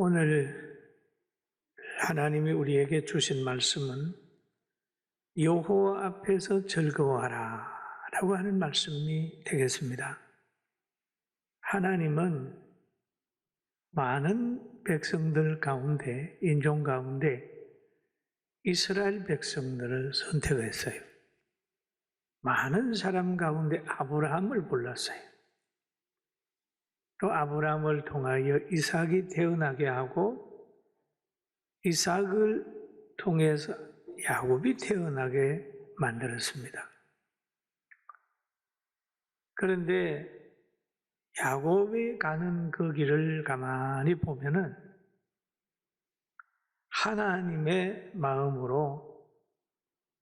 오늘 하나님이 우리에게 주신 말씀은 여호와 앞에서 즐거워하라 라고 하는 말씀이 되겠습니다. 하나님은 많은 백성들 가운데, 인종 가운데 이스라엘 백성들을 선택했어요. 많은 사람 가운데 아브라함을 불렀어요. 또 아브라함을 통하여 이삭이 태어나게 하고 이삭을 통해서 야곱이 태어나게 만들었습니다. 그런데 야곱이 가는 그 길을 가만히 보면은 하나님의 마음으로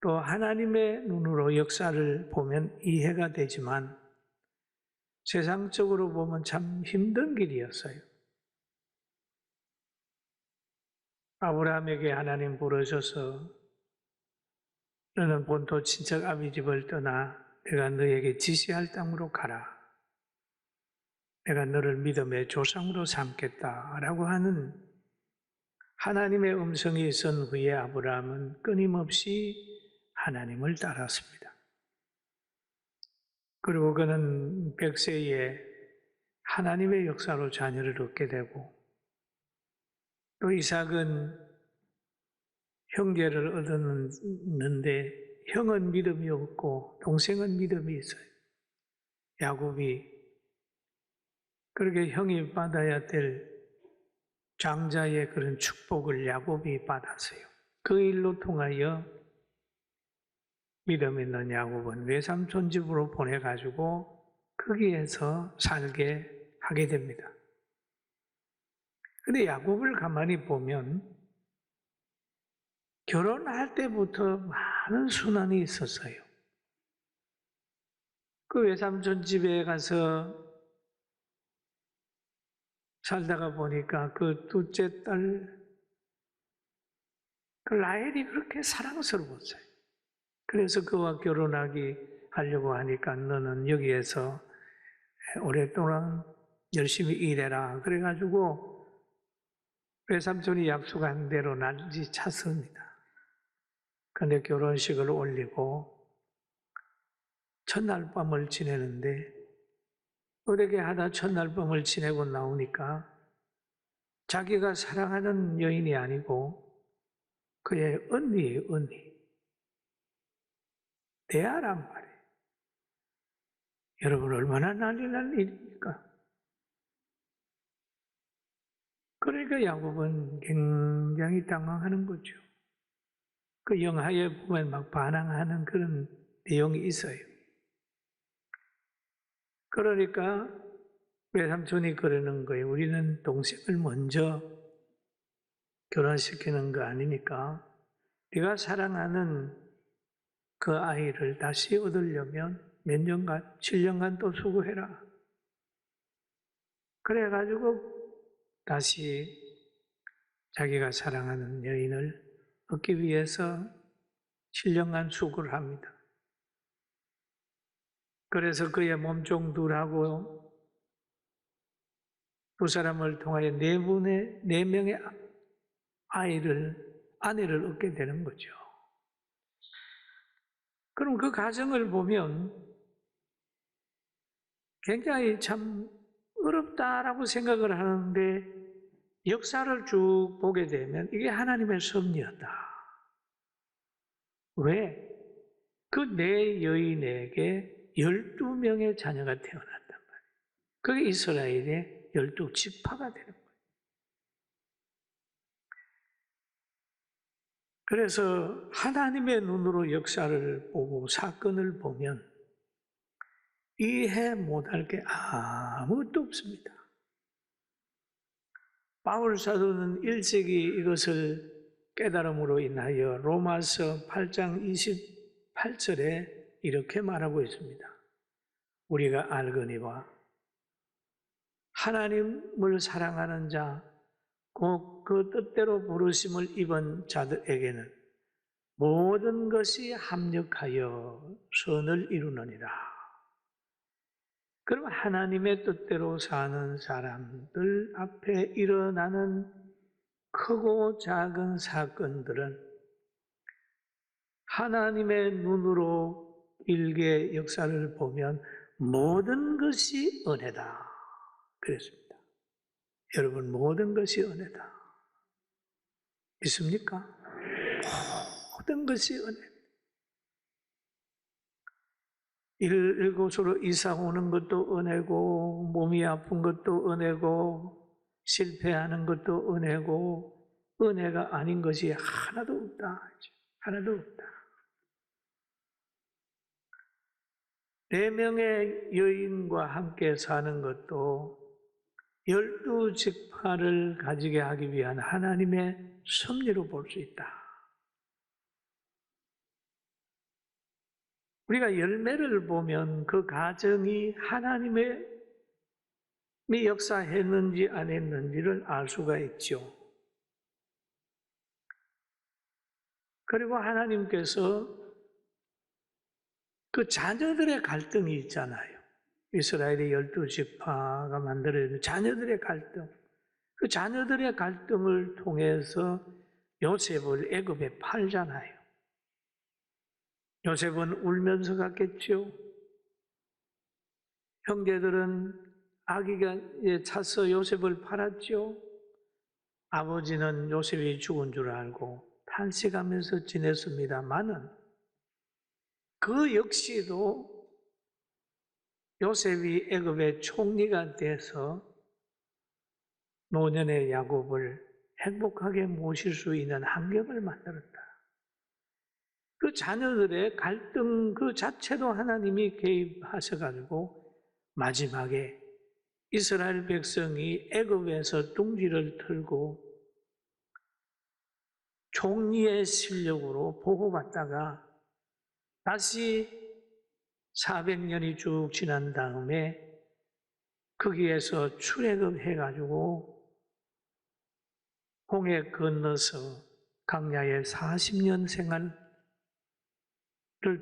또 하나님의 눈으로 역사를 보면 이해가 되지만 세상적으로 보면 참 힘든 길이었어요. 아브라함에게 하나님 부르셔서 너는 본토 친척 아비 집을 떠나 내가 너에게 지시할 땅으로 가라. 내가 너를 믿음의 조상으로 삼겠다라고 하는 하나님의 음성이 있은 후에 아브라함은 끊임없이 하나님을 따랐습니다. 그리고 그는 100세에 하나님의 역사로 자녀를 얻게 되고 또 이삭은 형제를 얻었는데 형은 믿음이 없고 동생은 믿음이 있어요. 야곱이 그렇게 형이 받아야 될 장자의 그런 축복을 야곱이 받았어요. 그 일로 통하여 믿음 있는 야곱은 외삼촌 집으로 보내가지고 거기에서 살게 하게 됩니다. 그런데 야곱을 가만히 보면 결혼할 때부터 많은 순환이 있었어요. 그 외삼촌 집에 가서 살다가 보니까 그 둘째 딸, 그 라헬이 그렇게 사랑스러웠어요. 그래서 그와 하려고 하니까 너는 여기에서 오랫동안 열심히 일해라. 그래가지고 외삼촌이 약속한 대로 난리 찼습니다. 그런데 결혼식을 올리고 첫날 밤을 지내는데 어떻게 하다 첫날 밤을 지내고 나오니까 자기가 사랑하는 여인이 아니고 그의 언니예요, 언니. 레아란 말이에요. 여러분 얼마나 난리 날 일입니까? 그러니까 야곱은 굉장히 당황하는 거죠. 그 영화에 보면 막 반항하는 그런 내용이 있어요. 그러니까 외삼촌이 그러는 거예요. 우리는 동생을 먼저 결혼시키는 거 아니니까 네가 사랑하는 그 아이를 다시 얻으려면 몇 년간, 7년간 또 수고해라. 그래가지고 다시 자기가 사랑하는 여인을 얻기 위해서 7년간 수고를 합니다. 그래서 그의 몸종 둘하고 두 사람을 통하여 네 명의 아내를 얻게 되는 거죠. 그럼 그 가정을 보면 굉장히 참 어렵다라고 생각을 하는데 역사를 쭉 보게 되면 이게 하나님의 섭리였다. 왜? 그 네 여인에게 12명의 자녀가 태어났단 말이에요. 그게 이스라엘의 12지파가 되는 거예요. 그래서 하나님의 눈으로 역사를 보고 사건을 보면 이해 못할 게 아무것도 없습니다. 바울 사도는 일찍이 이것을 깨달음으로 인하여 로마서 8장 28절에 이렇게 말하고 있습니다. 우리가 알거니와 하나님을 사랑하는 자, 곧 그 뜻대로 부르심을 입은 자들에게는 모든 것이 합력하여 선을 이루느니라. 그럼 하나님의 뜻대로 사는 사람들 앞에 일어나는 크고 작은 사건들은 하나님의 눈으로 일개 역사를 보면 모든 것이 은혜다. 그랬습니다. 여러분, 모든 것이 은혜다. 믿습니까? 모든 것이 은혜. 이곳으로 이사 오는 것도 은혜고, 몸이 아픈 것도 은혜고, 실패하는 것도 은혜고, 은혜가 아닌 것이 하나도 없다. 하나도 없다. 4명의 여인과 함께 사는 것도 12지파를 가지게 하기 위한 하나님의 섭리로 볼 수 있다. 우리가 열매를 보면 그 가정이 하나님의 역사했는지 안 했는지를 알 수가 있죠. 그리고 하나님께서 그 자녀들의 갈등이 있잖아요. 이스라엘의 12지파가 만들어진 자녀들의 갈등. 그 자녀들의 갈등을 통해서 요셉을 애굽에 팔잖아요. 요셉은 울면서 갔겠죠. 형제들은 아기가 차서 요셉을 팔았죠. 아버지는 요셉이 죽은 줄 알고 탄식하면서 지냈습니다마는 그 역시도 요셉이 애굽의 총리가 돼서 노년의 야곱을 행복하게 모실 수 있는 환경을 만들었다. 그 자녀들의 갈등 그 자체도 하나님이 개입하셔가지고 마지막에 이스라엘 백성이 애굽에서 둥지를 틀고 총리의 실력으로 보호받다가 다시 400년이 쭉 지난 다음에 거기에서 출애굽해가지고 홍해 건너서 광야의 40년 생활을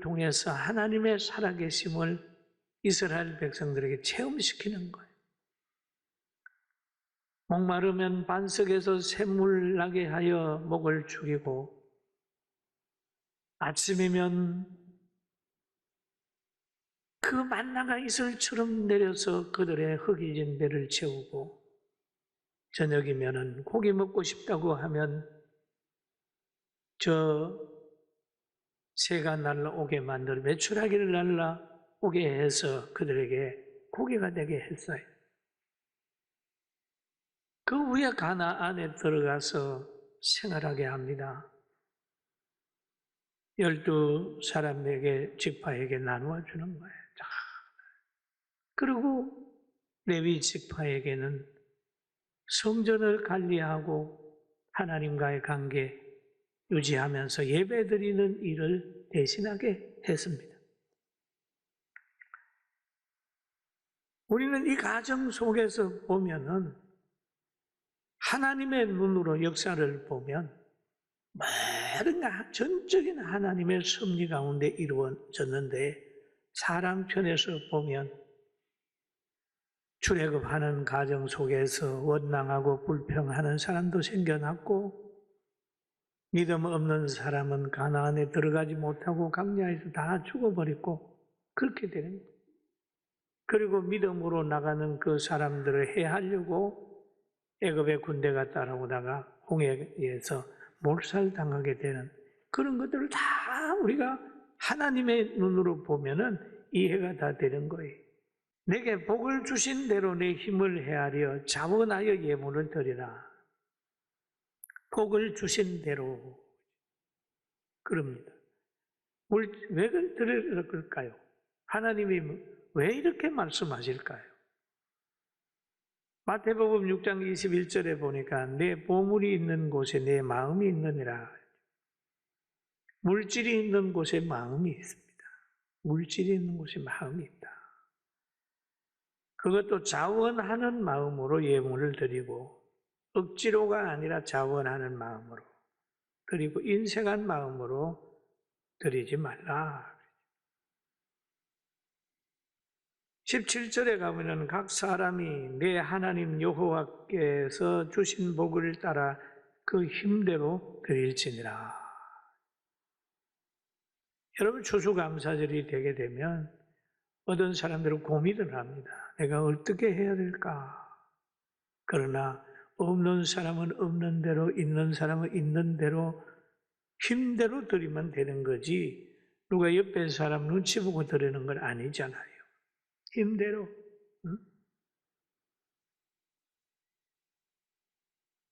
통해서 하나님의 살아계심을 이스라엘 백성들에게 체험시키는 거예요. 목마르면 반석에서 샘물 나게 하여 목을 죽이고 아침이면 그 만나가 이슬처럼 내려서 그들의 허기진 배를 채우고 저녁이면은 고기 먹고 싶다고 하면 저 새가 날라오게 만들어 메추라기를 날라오게 해서 그들에게 고기가 되게 했어요. 그 후에 가나안에 들어가서 생활하게 합니다. 12사람에게 지파에게 나누어 주는 거예요. 그리고 레위 지파에게는 성전을 관리하고 하나님과의 관계 유지하면서 예배드리는 일을 대신하게 했습니다. 우리는 이 가정 속에서 보면은 하나님의 눈으로 역사를 보면 모든 전적인 하나님의 섭리 가운데 이루어졌는데 사람 편에서 보면 출애굽하는 가정 속에서 원망하고 불평하는 사람도 생겨났고 믿음 없는 사람은 가나안에 들어가지 못하고 광야에서 다 죽어버리고 그렇게 되는 거예요. 그리고 믿음으로 나가는 그 사람들을 해하려고 애굽의 군대가 따라오다가 홍해에서 몰살당하게 되는 그런 것들을 다 우리가 하나님의 눈으로 보면은 이해가 다 되는 거예요. 내게 복을 주신 대로 내 힘을 헤아려 자원하여 예물을 드리라. 복을 주신 대로 그럽니다. 왜 그럴까요? 하나님이 왜 이렇게 말씀하실까요? 마태복음 6장 21절에 보니까 내 보물이 있는 곳에 내 마음이 있느니라. 물질이 있는 곳에 마음이 있습니다. 물질이 있는 곳에 마음이 있다. 그것도 자원하는 마음으로 예물을 드리고 억지로가 아니라 자원하는 마음으로 드리고 인색한 마음으로 드리지 말라. 17절에 가면은 각 사람이 내 하나님 여호와께서 주신 복을 따라 그 힘대로 드릴지니라. 여러분, 추수감사절이 되게 되면 어떤 사람들은 고민을 합니다. 내가 어떻게 해야 될까? 그러나 없는 사람은 없는 대로, 있는 사람은 있는 대로 힘대로 드리면 되는 거지, 누가 옆에 사람 눈치 보고 드리는 건 아니잖아요. 힘대로. 응?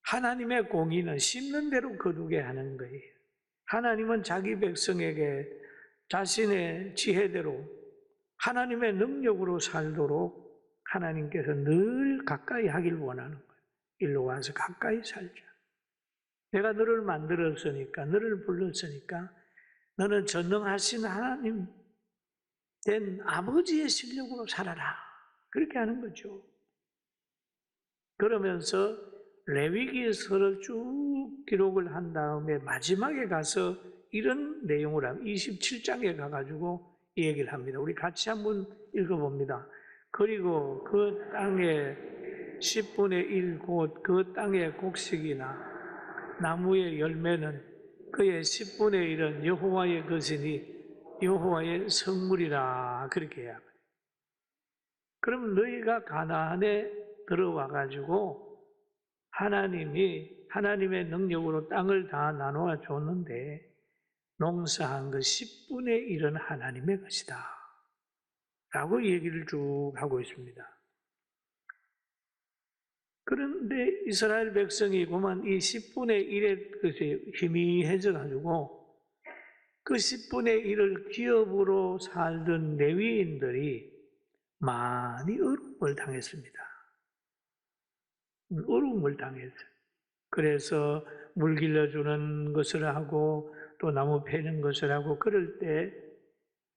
하나님의 공의는 심는 대로 거두게 하는 거예요. 하나님은 자기 백성에게 자신의 지혜대로 하나님의 능력으로 살도록 하나님께서 늘 가까이 하길 원하는 거예요. 일로 와서 가까이 살자. 내가 너를 만들었으니까, 너를 불렀으니까 너는 전능하신 하나님 된 아버지의 실력으로 살아라. 그렇게 하는 거죠. 그러면서 레위기서를 쭉 기록을 한 다음에 마지막에 가서 이런 내용을 하면 27장에 가가지고 이 얘기를 합니다. 우리 같이 한번 읽어봅니다. 그리고 그 땅의 10분의 1 곧 그 땅의 곡식이나 나무의 열매는 그의 10분의 1은 여호와의 것이니 여호와의 성물이라, 그렇게 해야 합니다. 그럼 너희가 가나안에 들어와 가지고 하나님이 하나님의 능력으로 땅을 다 나누어 줬는데 농사한 그 10분의 1은 하나님의 것이다 라고 얘기를 쭉 하고 있습니다. 그런데 이스라엘 백성이 그만 이 10분의 1의 것이 희미해져 가지고 그 10분의 1을 기업으로 살던 레위인들이 많이 어려움을 당했습니다. 어려움을 당했어요. 그래서 물 길러주는 것을 하고 또 나무 패는 것을 하고, 그럴 때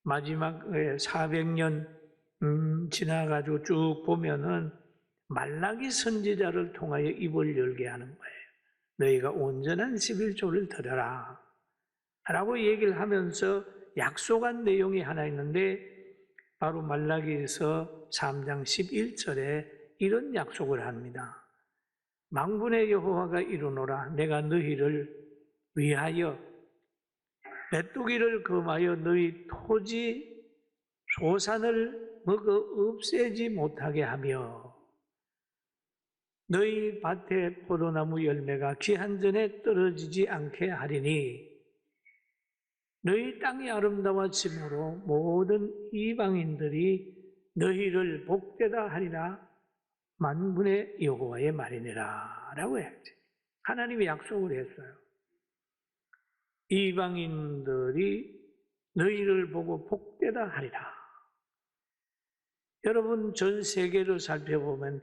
마지막에 400년 지나가지고 쭉 보면은 말라기 선지자를 통하여 입을 열게 하는 거예요. 너희가 온전한 11조를 드려라 라고 얘기를 하면서 약속한 내용이 하나 있는데, 바로 말라기에서 3장 11절에 이런 약속을 합니다. 만군의 여호와가 이르노라. 내가 너희를 위하여 메뚜기를 금하여 너희 토지 소산을 먹어 없애지 못하게 하며 너희 밭에 포도나무 열매가 기한 전에 떨어지지 않게 하리니 너희 땅이 아름다워짐으로 모든 이방인들이 너희를 복되다 하리라. 만군의 여호와의 말이니라 라고 했지. 하나님이 약속을 했어요. 이방인들이 너희를 보고 복되다 하리라. 여러분, 전 세계를 살펴보면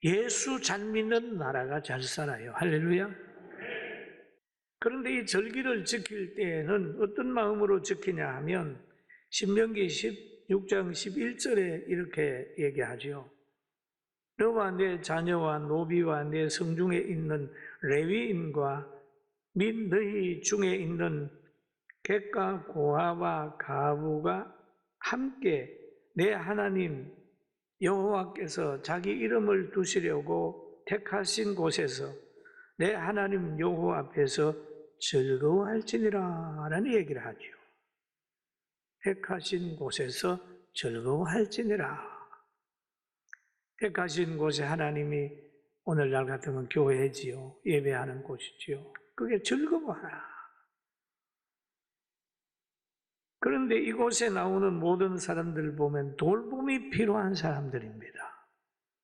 예수 잘 믿는 나라가 잘 살아요. 할렐루야. 그런데 이 절기를 지킬 때에는 어떤 마음으로 지키냐 하면 신명기 16장 11절에 이렇게 얘기하죠. 너와 내 자녀와 노비와 내 성중에 있는 레위인과 및 너희 중에 있는 객과 고아와 가부가 함께 내 하나님 여호와께서 자기 이름을 두시려고 택하신 곳에서 내 하나님 여호와 앞에서 즐거워할지니라 라는 얘기를 하죠. 택하신 곳에서 즐거워할지니라. 택하신 곳에 하나님이 오늘날 같으면 교회지요. 예배하는 곳이지요. 그게 즐거워하라. 그런데 이곳에 나오는 모든 사람들 보면 돌봄이 필요한 사람들입니다.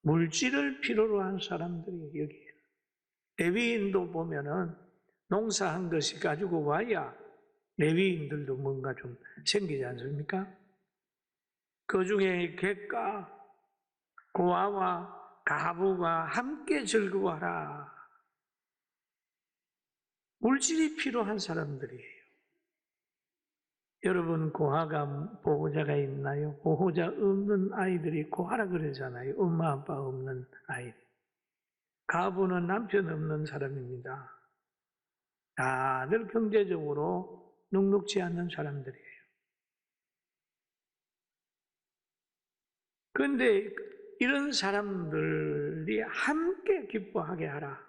물질을 필요로 한 사람들이 여기에요. 레위인도 보면은 농사한 것이 가지고 와야 레위인들도 뭔가 좀 생기지 않습니까? 그 중에 객과 고아와 가부가 함께 즐거워하라. 물질이 필요한 사람들이에요. 여러분, 고아가 보호자가 있나요? 보호자 없는 아이들이 고아라 그러잖아요. 엄마 아빠 없는 아이. 가부는 남편 없는 사람입니다. 다들 경제적으로 넉넉지 않는 사람들이에요. 그런데 이런 사람들이 함께 기뻐하게 하라.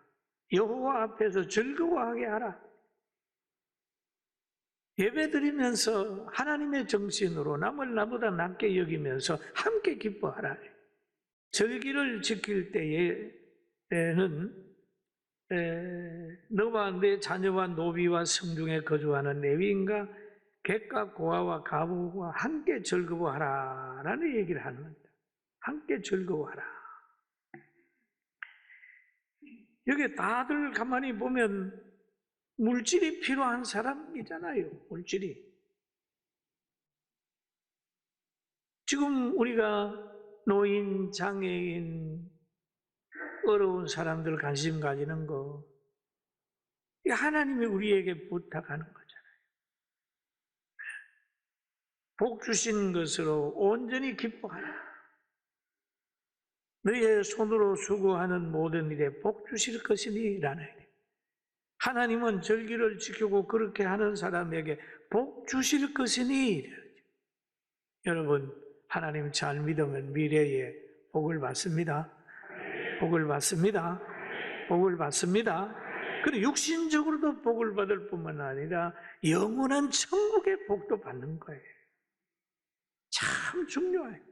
여호와 앞에서 즐거워하게 하라. 예배드리면서 하나님의 정신으로 남을 나보다 낮게 여기면서 함께 기뻐하라. 절기를 지킬 때에는 너와 내 자녀와 노비와 성중에 거주하는 레위인과 객과 고아와 가부와 함께 즐거워하라 라는 얘기를 하는 겁니다. 함께 즐거워하라. 여기 다들 가만히 보면 물질이 필요한 사람이잖아요. 물질이. 지금 우리가 노인, 장애인, 어려운 사람들 관심 가지는 거, 하나님이 우리에게 부탁하는 거잖아요. 복 주신 것으로 온전히 기뻐하라. 너의 손으로 수고하는 모든 일에 복 주실 것이니 라는 얘기예요. 하나님은 절기를 지키고 그렇게 하는 사람에게 복 주실 것이니. 여러분, 하나님 잘 믿으면 미래에 복을 받습니다. 복을 받습니다. 복을 받습니다. 그리고 육신적으로도 복을 받을 뿐만 아니라 영원한 천국의 복도 받는 거예요. 참 중요해요.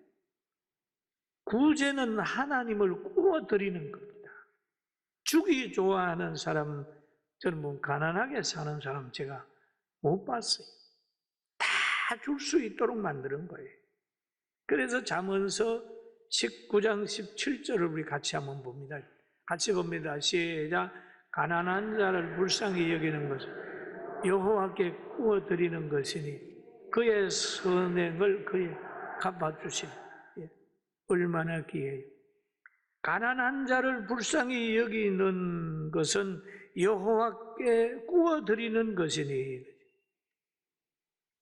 구제는 하나님을 구워드리는 겁니다. 주기 좋아하는 사람, 저는 뭐 가난하게 사는 사람 제가 못 봤어요. 다 줄 수 있도록 만드는 거예요. 그래서 잠언서 19장 17절을 우리 같이 한번 봅니다. 같이 봅니다. 시작. 가난한 자를 불쌍히 여기는 것은 여호와께 구워드리는 것이니 그의 선행을 그에 갚아주시니. 얼마나 귀해요. 가난한 자를 불쌍히 여기는 것은 여호와께 구워드리는 것이니.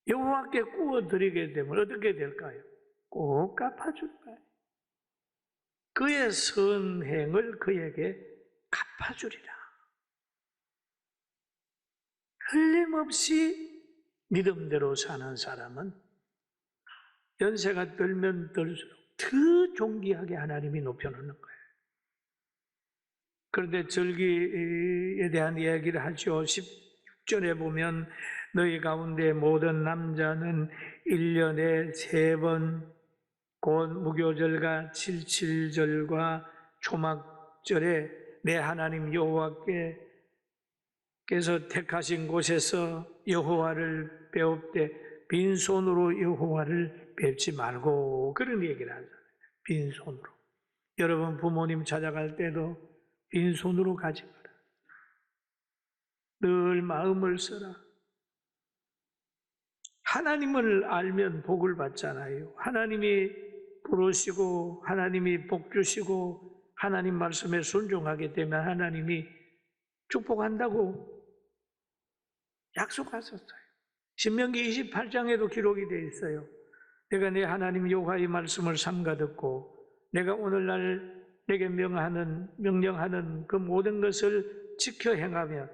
여호와께 구워드리게 되면 어떻게 될까요? 꼭 갚아줄 거예요. 그의 선행을 그에게 갚아주리라. 틀림없이 믿음대로 사는 사람은 연세가 들면 들수록 더 존귀하게 하나님이 높여놓는 거예요. 그런데 절기에 대한 이야기를 하죠. 16절에 보면 너희 가운데 모든 남자는 1년에 3번 곧 무교절과 칠칠절과 초막절에 내 하나님 여호와께서 택하신 곳에서 여호와를 배웁되 빈손으로 여호와를 뵙지 말고, 그런 얘기를 하잖아요. 빈손으로. 여러분 부모님 찾아갈 때도 빈손으로 가지 마라. 늘 마음을 써라. 하나님을 알면 복을 받잖아요. 하나님이 부르시고 하나님이 복 주시고 하나님 말씀에 순종하게 되면 하나님이 축복한다고 약속하셨어요. 신명기 28장에도 기록이 되어 있어요. 내가 내 하나님 여호와의 말씀을 삼가 듣고 내가 오늘날 내게 명령하는 그 모든 것을 지켜 행하면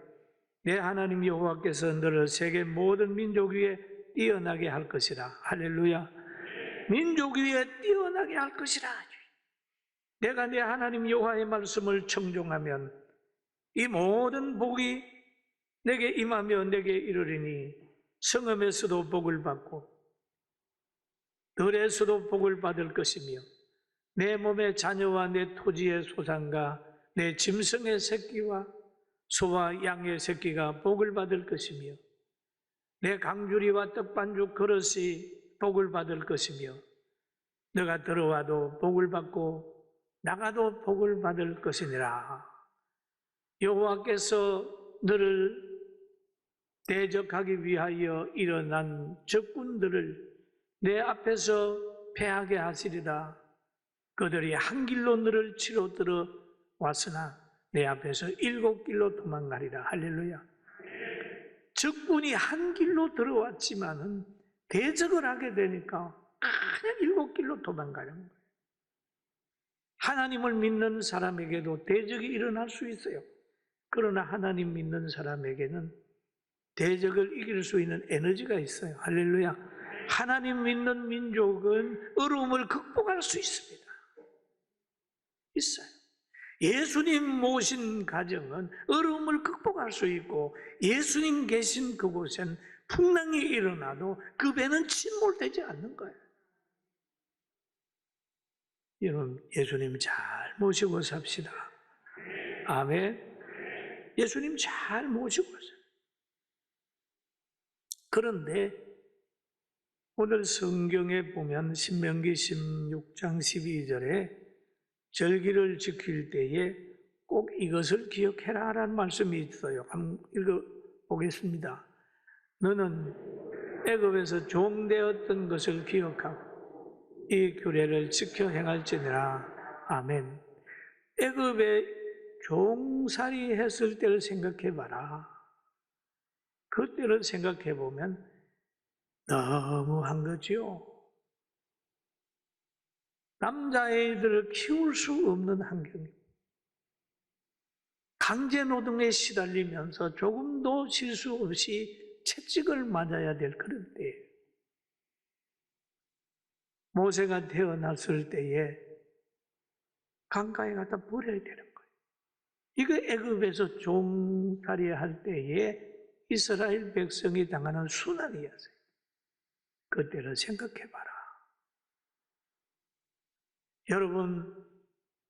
내 하나님 여호와께서 너를 세계 모든 민족 위에 뛰어나게 할 것이라. 할렐루야. 민족 위에 뛰어나게 할 것이라. 내가 내 하나님 여호와의 말씀을 청종하면 이 모든 복이 내게 임하며 내게 이르리니 성읍에서도 복을 받고 들에서도 복을 받을 것이며 내 몸의 자녀와 내 토지의 소산과 내 짐승의 새끼와 소와 양의 새끼가 복을 받을 것이며 내 강주리와 떡반죽 그릇이 복을 받을 것이며 너가 들어와도 복을 받고 나가도 복을 받을 것이니라. 여호와께서 너를 대적하기 위하여 일어난 적군들을 내 앞에서 패하게 하시리라. 그들이 한 길로 너를 치러 들어왔으나 내 앞에서 7길로 도망가리라. 할렐루야. 적군이 한 길로 들어왔지만은 대적을 하게 되니까 그냥 7길로 도망가는 거예요. 하나님을 믿는 사람에게도 대적이 일어날 수 있어요. 그러나 하나님 믿는 사람에게는 대적을 이길 수 있는 에너지가 있어요. 할렐루야. 하나님 믿는 민족은 어려움을 극복할 수 있습니다. 있어요. 예수님 모신 가정은 어려움을 극복할 수 있고 예수님 계신 그곳엔 풍랑이 일어나도 그 배는 침몰되지 않는 거예요. 여러분, 예수님 잘 모시고 삽시다. 아멘. 예수님 잘 모시고 있어요. 그런데 오늘 성경에 보면 신명기 16장 12절에 절기를 지킬 때에 꼭 이것을 기억해라 라는 말씀이 있어요. 한번 읽어보겠습니다. 너는 애굽에서 종되었던 것을 기억하고 이 규례를 지켜 행할지니라. 아멘. 애굽에 종살이 했을 때를 생각해봐라. 그때를 생각해보면 너무한 거지요. 남자아이들을 키울 수 없는 환경입니다. 강제노동에 시달리면서 조금도 실수 없이 채찍을 맞아야 될 그런 때예요. 모세가 태어났을 때에 강가에 갖다 버려야 되는 거예요. 이거 애굽에서 종살이 할 때에 이스라엘 백성이 당하는 순환이었어요. 그때를 생각해봐라. 여러분,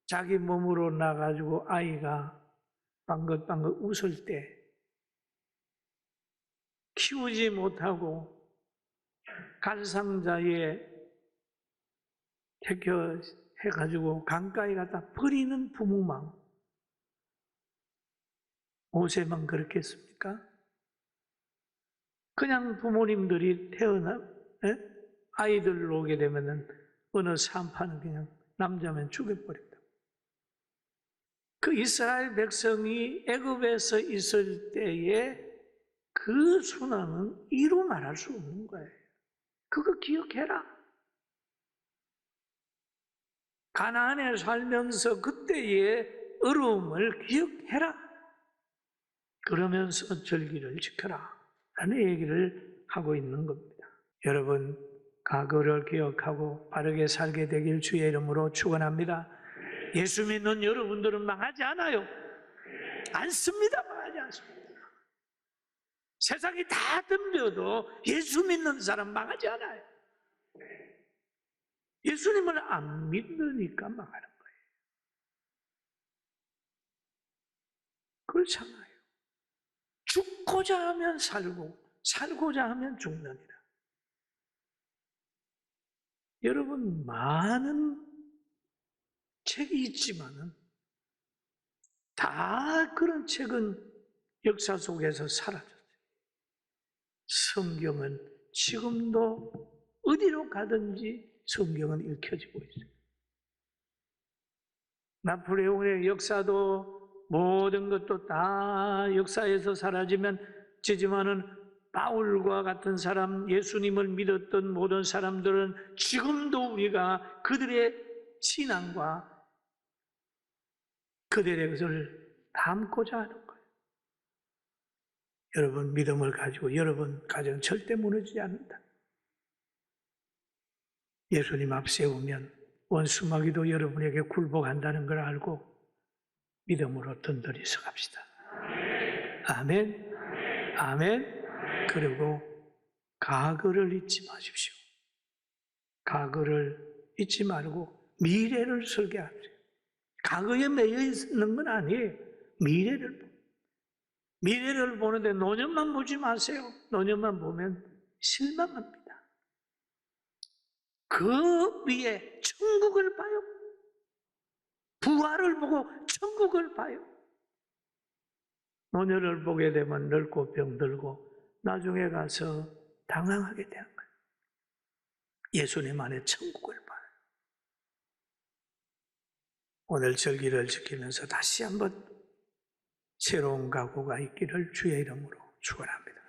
자기 몸으로 나가지고 아이가 방긋방긋 웃을 때 키우지 못하고 간상자에 택해가지고 강가에 갖다 버리는 부모만 모세만 그렇겠습니까? 그냥 부모님들이 아이들 오게 되면은 어느 산파는 그냥 남자면 죽여버린다. 그 이스라엘 백성이 애굽에서 있을 때에 그 순환은 이루 말할 수 없는 거예요. 그거 기억해라. 가나안에 살면서 그때의 어려움을 기억해라. 그러면서 절기를 지켜라 라는 얘기를 하고 있는 겁니다. 여러분, 과거를 기억하고 바르게 살게 되길 주의 이름으로 축원합니다. 예수 믿는 여러분들은 망하지 않아요. 않습니다. 망하지 않습니다. 세상이 다 덤벼도 예수 믿는 사람 망하지 않아요. 예수님을 안 믿으니까 망하는 거예요. 그렇잖아요. 죽고자 하면 살고 살고자 하면 죽느니라. 여러분, 많은 책이 있지만은 다 그런 책은 역사 속에서 사라졌어요. 성경은 지금도 어디로 가든지 성경은 읽혀지고 있어요. 나폴레옹의 역사도 모든 것도 다 역사에서 사라지면 지지만은 바울과 같은 사람, 예수님을 믿었던 모든 사람들은 지금도 우리가 그들의 신앙과 그들의 것을 담고자 하는 거예요. 여러분, 믿음을 가지고 여러분 가정 절대 무너지지 않는다. 예수님 앞 세우면 원수마귀도 여러분에게 굴복한다는 걸 알고 믿음으로 든든히 서갑시다. 아멘. 아멘. 그리고 과거를 잊지 마십시오. 과거를 잊지 말고 미래를 설계하세요. 과거에 매여 있는 건 아니에요. 미래를 보는데 노년만 보지 마세요. 노년만 보면 실망합니다. 그 위에 천국을 봐요. 부활을 보고 천국을 봐요. 노년을 보게 되면 늙고 병들고 나중에 가서 당황하게 되는 거예요. 예수님 안에 천국을 봐요. 오늘 절기를 지키면서 다시 한번 새로운 각오가 있기를 주의 이름으로 축원합니다.